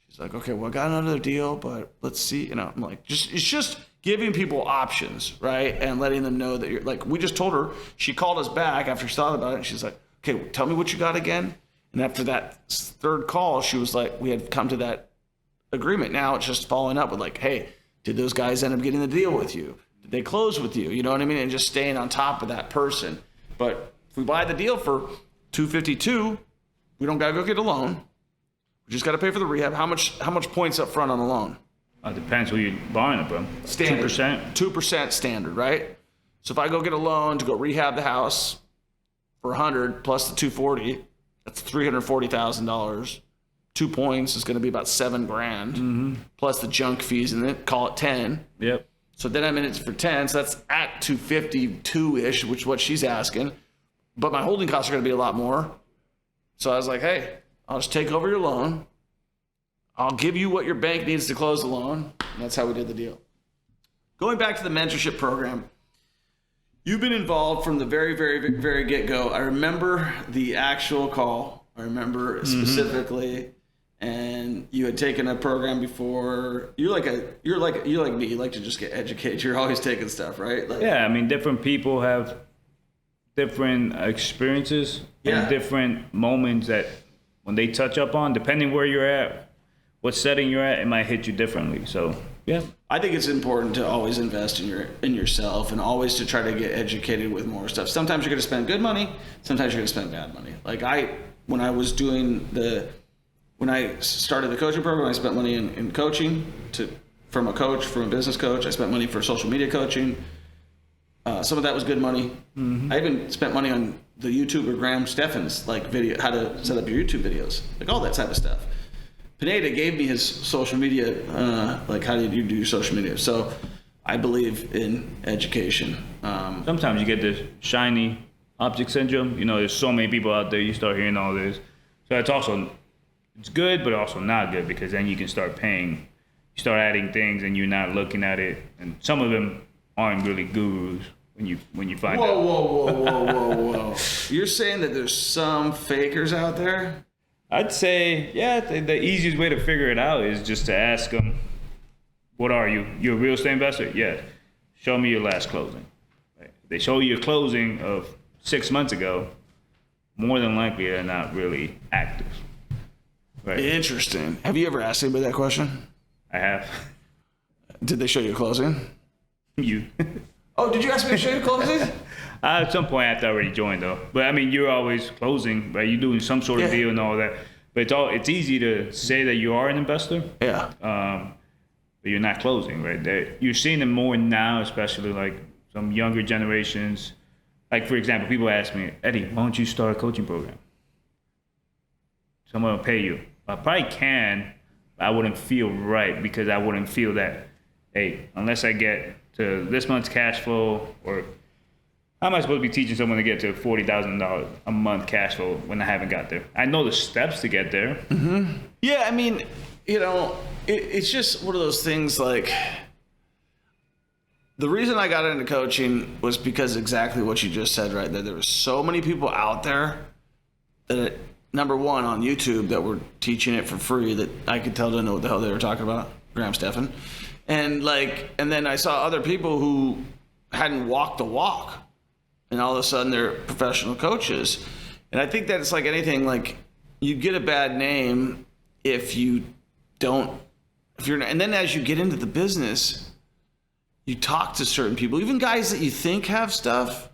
She's like, okay, well, I got another deal, but let's see. You know, I'm like, it's just giving people options, right? And letting them know that you're like, we just told her, she called us back after she thought about it. And she's like, okay, tell me what you got again. And after that third call, she was like, we had come to that agreement. Now it's just following up with like, hey, did those guys end up getting the deal with you? Did they close with you? You know what I mean? And just staying on top of that person. But if we buy the deal for 252, we don't got to go get a loan. We just got to pay for the rehab. How much points up front on the loan? It depends who you're borrowing it from. Standard. 2%? 2% standard, right? So if I go get a loan to go rehab the house for 100 plus the 240, that's $340,000. 2 points is going to be about $7,000, mm-hmm. plus the junk fees in it. Call it 10. Yep. So then I'm in it for 10. So that's at 252-ish, which is what she's asking. But my holding costs are going to be a lot more. So I was like, hey, I'll just take over your loan. I'll give you what your bank needs to close the loan. And that's how we did the deal. Going back to the mentorship program, you've been involved from the very, very, very get-go. I remember the actual call. I remember specifically. And you had taken a program before. You're like me. You like to just get educated. You're always taking stuff, right? Like, yeah, I mean, different people have different experiences and different moments that when they touch up on, depending where you're at, what setting you're at, it might hit you differently. So, yeah. I think it's important to always invest in yourself and always to try to get educated with more stuff. Sometimes you're going to spend good money. Sometimes you're going to spend bad money. Like when I started the coaching program, I spent money in coaching from a business coach. I spent money for social media coaching. Some of that was good money. Mm-hmm. I even spent money on the YouTuber Graham Stephan's video, how to set up your YouTube videos, like all that type of stuff. Pineda gave me his social media, how did you do your social media? So I believe in education. Sometimes you get this shiny object syndrome. You know, there's so many people out there, you start hearing all this. So it's good, but also not good, because then you can start paying. You start adding things and you're not looking at it. And some of them aren't really gurus. when you find Whoa, out. whoa. You're saying that there's some fakers out there? I'd say, yeah, the easiest way to figure it out is just to ask them, what are you? You're a real estate investor? Yes. Show me your last closing. Right? If they show you a closing of 6 months ago, more than likely they're not really active. Right? Interesting. Have you ever asked anybody that question? I have. Did they show you a closing? You. Oh, did you ask me to show you a closing? At some point, I have to already join though. But I mean, you're always closing, right? You're doing some sort of deal and all that. But it's easy to say that you are an investor. Yeah. But you're not closing, right? You're seeing them more now, especially like some younger generations. Like for example, people ask me, Eddie, why don't you start a coaching program? Someone will pay you. I probably can, but I wouldn't feel right because I wouldn't feel that, hey, unless I get to this month's cash flow, or how am I supposed to be teaching someone to get to $40,000 a month cash flow when I haven't got there? I know the steps to get there. Mm-hmm. Yeah, I mean, you know, it's just one of those things like, the reason I got into coaching was because exactly what you just said right there. There were so many people out there that, number one, on YouTube that were teaching it for free that I could tell didn't know what the hell they were talking about. Graham Stephan. And then I saw other people who hadn't walked the walk, and all of a sudden they're professional coaches. And I think that it's like anything, like you get a bad name if you're not, and then as you get into the business, you talk to certain people, even guys that you think have stuff,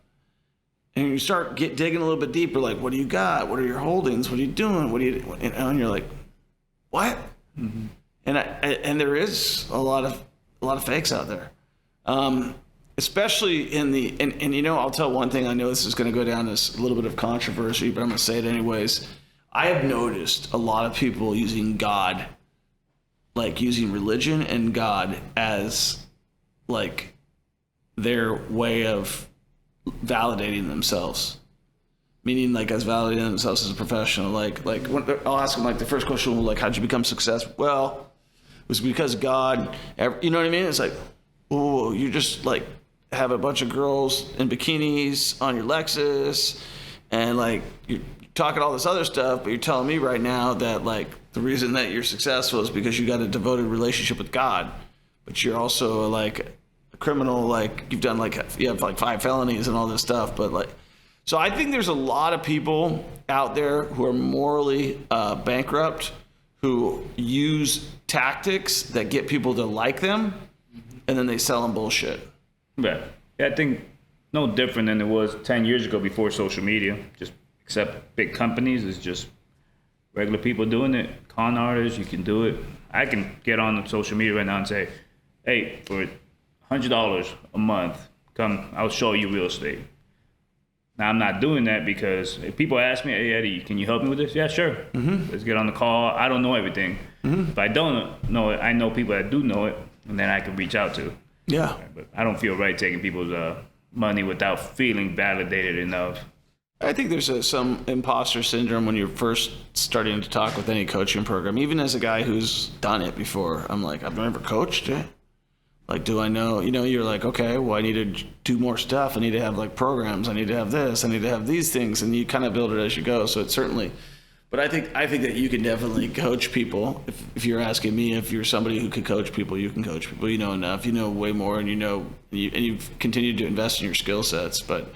and you start digging a little bit deeper, like, what do you got? What are your holdings? What are you doing? And you're like, what? Mm-hmm. And there is a lot of fakes out there, especially in the and you know, I'll tell one thing. I know this is going to go down as a little bit of controversy, but I'm going to say it anyways. I have noticed a lot of people using God, like using religion and God as like their way of validating themselves. Meaning, like, as validating themselves as a professional. Like when I'll ask them, like, the first question will, like, how'd you become successful? Well, it was because God, you know what I mean? It's like, oh, you just, like, have a bunch of girls in bikinis on your Lexus, and, like, you're talking all this other stuff, but you're telling me right now that, like, the reason that you're successful is because you got a devoted relationship with God. But you're also, like, a criminal, like, you have, like, 5 felonies and all this stuff, but, like, so I think there's a lot of people out there who are morally bankrupt, who use tactics that get people to like them, and then they sell them bullshit. Yeah, I think no different than it was 10 years ago before social media. Just except big companies, it's just regular people doing it. Con artists, you can do it. I can get on social media right now and say, hey, for $100 a month, come, I'll show you real estate. Now, I'm not doing that because if people ask me, hey, Eddie, can you help me with this? Yeah, sure. Mm-hmm. Let's get on the call. I don't know everything. Mm-hmm. If I don't know it, I know people that do know it, and then I can reach out to. Yeah. But I don't feel right taking people's money without feeling validated enough. I think there's some imposter syndrome when you're first starting to talk with any coaching program. Even as a guy who's done it before, I'm like, I've never coached it. Like, do I know? You know, you're like, okay, well, I need to do more stuff. I need to have, like, programs. I need to have this. I need to have these things. And you kind of build it as you go. So it's certainly, but I think that you can definitely coach people. If you're asking me, if you're somebody who could coach people, you can coach people. You know enough. You know way more, and you've continued to invest in your skill sets. But,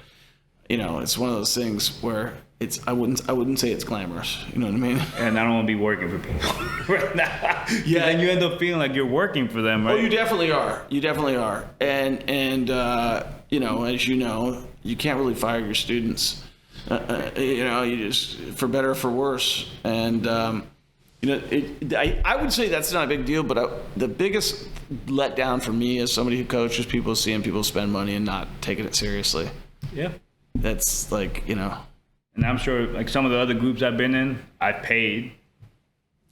you know, it's one of those things where I wouldn't say it's glamorous. You know what I mean? And I don't want to be working for people right now. Yeah, and you end up feeling like you're working for them, right? Oh, you definitely are. You definitely are. And you know, as you know, you can't really fire your students. You know, you just, for better or for worse. And you know, I would say that's not a big deal. But the biggest letdown for me as somebody who coaches people, seeing people spend money and not taking it seriously. Yeah. That's like, you know. And I'm sure, like, some of the other groups I've been in, I've paid.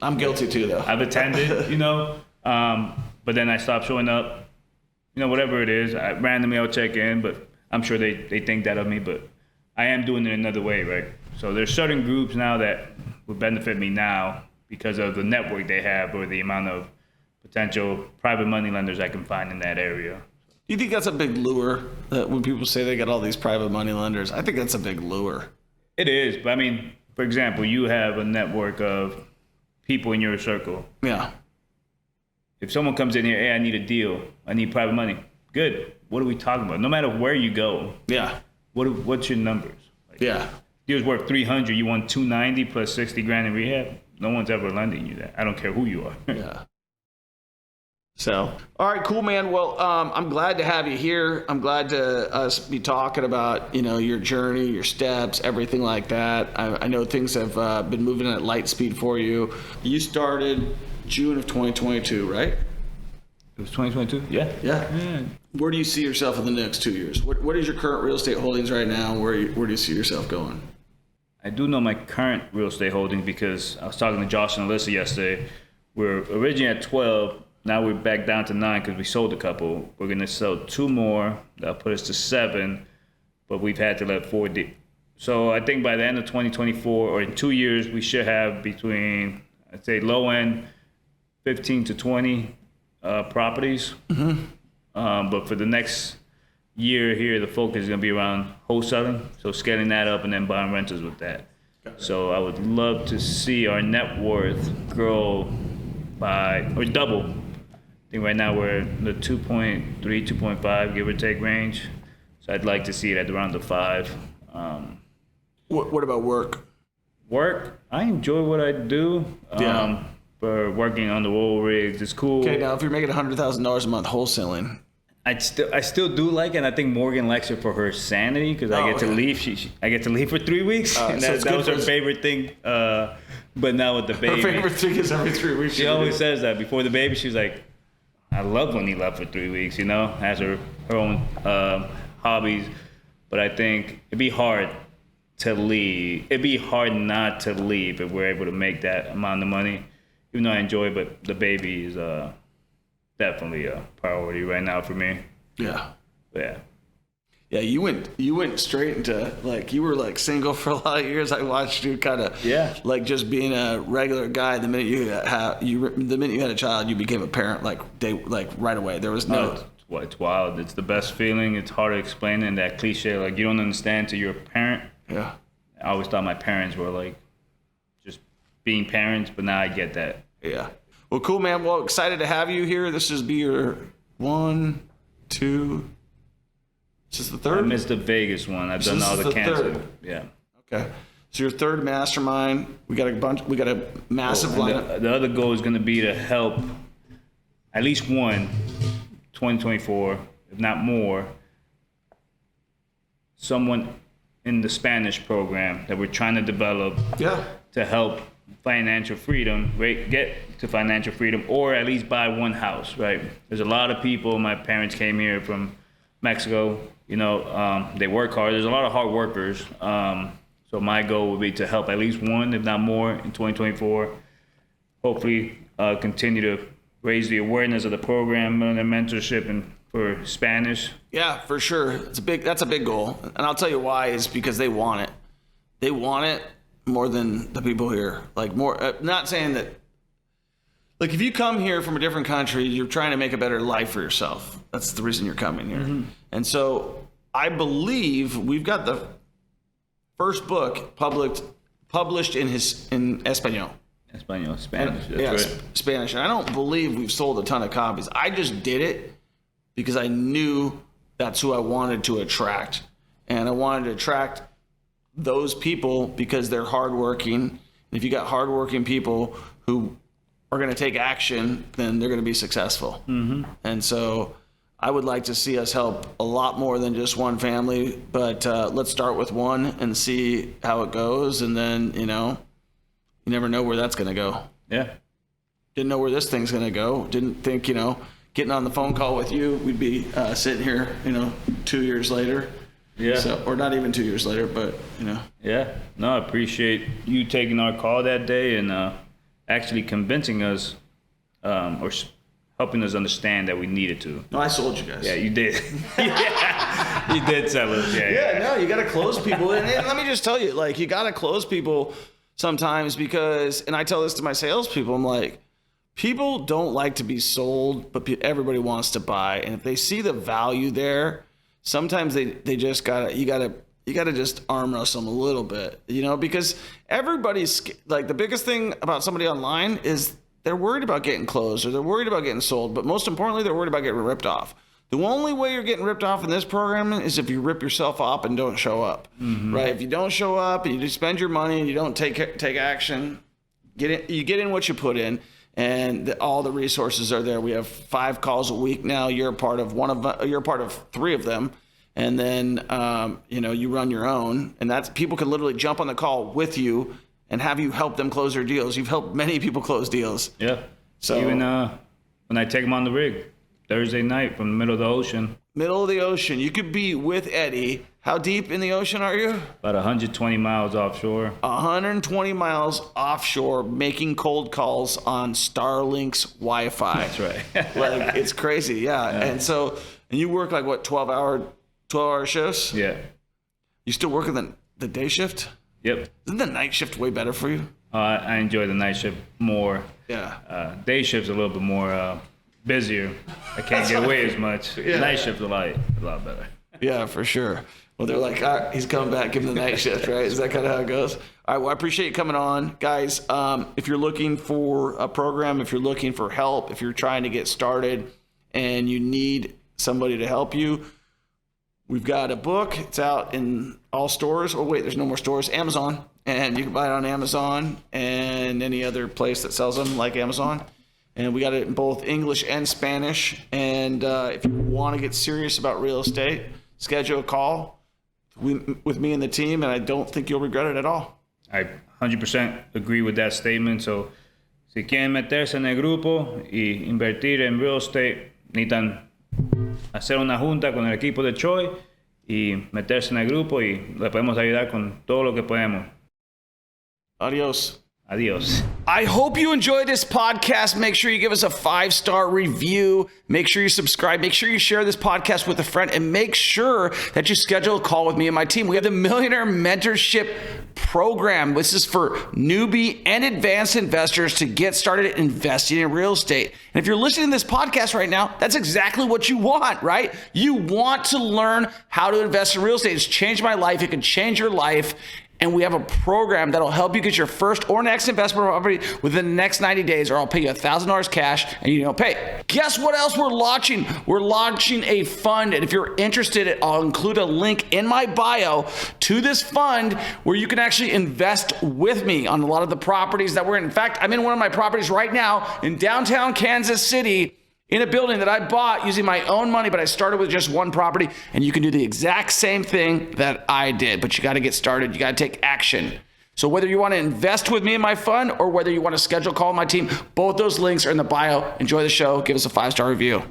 I'm guilty too, though. I've attended, you know, but then I stopped showing up. You know, whatever it is, randomly I'll check in, but I'm sure they think that of me, but I am doing it another way, right? So there's certain groups now that would benefit me now because of the network they have or the amount of potential private money lenders I can find in that area. Do you think that's a big lure that when people say they got all these private money lenders? I think that's a big lure. It is, but I mean, for example, you have a network of people in your circle. Yeah. If someone comes in here, hey, I need a deal, I need private money. Good. What are we talking about? No matter where you go. Yeah. What's your numbers? Like, yeah. Deal's worth 300. You want 290 plus 60 grand in rehab. No one's ever lending you that. I don't care who you are. Yeah. So, all right, cool, man. Well, I'm glad to have you here. I'm glad to us be talking about, your journey, your steps, everything like that. I know things have been moving at light speed for you. You started June of 2022, right? It was 2022? Yeah. Yeah. Where do you see yourself in the next 2 years? What is your current real estate holdings right now? Where do you see yourself going? I do know my current real estate holdings because I was talking to Josh and Alyssa yesterday. We're originally at 12. Now we're back down to 9 because we sold a couple. We're going to sell 2 more. That'll put us to 7, but we've had to let 4 deep. So I think by the end of 2024 or in 2 years, we should have between, I'd say low end, 15 to 20 properties. Mm-hmm. But for the next year here, the focus is going to be around wholesaling. So scaling that up and then buying rentals with that. So I would love to see our net worth grow by, or double. I think right now we're in the 2.3, 2.5, give or take range. So I'd like to see it at around the 5. What about work? Work, I enjoy what I do. For working on the roll rigs, it's cool. Okay, now if you're making $100,000 a month wholesaling, I still do like it, and I think Morgan likes it for her sanity because I get to leave. I get to leave for 3 weeks, and that was her favorite thing. But now with the baby, her favorite thing is every 3 weeks. She always says that before the baby. She's like, I love when he left for 3 weeks. Has her own hobbies, but I think it'd be hard to leave. It'd be hard not to leave if we're able to make that amount of money. Even though I enjoy it, but the baby is definitely a priority right now for me. Yeah. Yeah. Yeah, you went straight into, you were single for a lot of years. I watched you kind of just being a regular guy. The minute you had a child, you became a parent right away. There was no. It's wild. It's the best feeling. It's hard to explain in that cliche. You don't understand till you're a parent. Yeah. I always thought my parents were just being parents, but now I get that. Yeah. Well, cool, man. Well, excited to have you here. This is your 1, 2. This is the third? I missed the Vegas one. I've done all the cancer. Yeah. Okay. So your third mastermind. We got a massive lineup. The other goal is going to be to help at least one 2024, if not more, someone in the Spanish program that we're trying to develop to help financial freedom, get to financial freedom, or at least buy one house, right? There's a lot of people, my parents came here from Mexico, they work hard. There's a lot of hard workers. So my goal would be to help at least one, if not more, in 2024. Hopefully continue to raise the awareness of the program and the mentorship and for Spanish. Yeah, for sure. That's a big goal. And I'll tell you why is because they want it. They want it more than the people here. Not saying that, if you come here from a different country, you're trying to make a better life for yourself. That's the reason you're coming here. Mm-hmm. And so I believe we've got the first book published in Espanol. Spanish. Right. Spanish. And I don't believe we've sold a ton of copies. I just did it because I knew that's who I wanted to attract. And I wanted to attract those people because they're hardworking. And if you got hardworking people who are going to take action, then they're going to be successful. Mm-hmm. And so I would like to see us help a lot more than just one family, but let's start with one and see how it goes. And then, you never know where that's going to go. Yeah. Didn't know where this thing's going to go. Didn't think, getting on the phone call with you, we'd be sitting here, 2 years later. Yeah. So, or not even 2 years later, but, Yeah. No, I appreciate you taking our call that day and actually convincing us or helping us understand that we needed to. No, I sold you guys. Yeah, you did. Yeah. You did sell us. Yeah, no, you got to close people. And let me just tell you, you got to close people sometimes because, and I tell this to my salespeople, I'm like, people don't like to be sold, but everybody wants to buy. And if they see the value there, sometimes they just you gotta just arm wrestle them a little bit, because everybody's like, the biggest thing about somebody online is they're worried about getting closed or they're worried about getting sold. But most importantly, they're worried about getting ripped off. The only way you're getting ripped off in this program is if you rip yourself up and don't show up, right? If you don't show up and you just spend your money and you don't take action, you get in what you put in. And all the resources are there. We have 5 calls a week now. You're a part of you're a part of 3 of them, and then you run your own. And that's, people can literally jump on the call with you and have you help them close their deals. You've helped many people close deals. Yeah. So even when I take them on the rig Thursday night from the middle of the ocean. Middle of the ocean. You could be with Eddy. How deep in the ocean are you? About 120 miles offshore. 120 miles offshore, making cold calls on Starlink's Wi-Fi. That's right. Like, it's crazy, yeah. And you work like what, 12-hour shifts? Yeah. You still working the day shift? Yep. Isn't the night shift way better for you? I enjoy the night shift more. Yeah. Day shift's a little bit more busier. I can't get away as much. Yeah. Night shift's a lot better. Yeah, for sure. Well, they're like, all right, he's coming back, give him the night shift, right? Is that kind of how it goes? All right, well, I appreciate you coming on. Guys, if you're looking for a program, if you're looking for help, if you're trying to get started and you need somebody to help you, we've got a book. It's out in all stores. Oh, wait, there's no more stores. Amazon. And you can buy it on Amazon and any other place that sells them, like Amazon. And we got it in both English and Spanish. And if you want to get serious about real estate, schedule a call with me and the team, and I don't think you'll regret it at all. I 100% agree with that statement. So, si quieren meterse en el grupo y invertir en real estate, necesitan hacer una junta con el equipo de Troy y meterse en el grupo, y le podemos ayudar con todo lo que podemos. Adios. Adios. I hope you enjoyed this podcast. Make sure you give us a 5-star review. Make sure you subscribe. Make sure you share this podcast with a friend, and make sure that you schedule a call with me and my team. We have the Millionaire Mentorship program. This is for newbie and advanced investors to get started investing in real estate. And if you're listening to this podcast right now, that's exactly what you want, right? You want to learn how to invest in real estate. It's changed my life. It can change your life. And we have a program that'll help you get your first or next investment property within the next 90 days, or I'll pay you $1,000 cash and you don't pay. Guess what else we're launching? We're launching a fund. And if you're interested, I'll include a link in my bio to this fund where you can actually invest with me on a lot of the properties that we're in. In fact, I'm in one of my properties right now in downtown Kansas City, in a building that I bought using my own money, but I started with just one property, and you can do the exact same thing that I did, but you got to get started. You got to take action. So whether you want to invest with me in my fund or whether you want to schedule a call with my team, both those links are in the bio. Enjoy the show. Give us a 5-star review.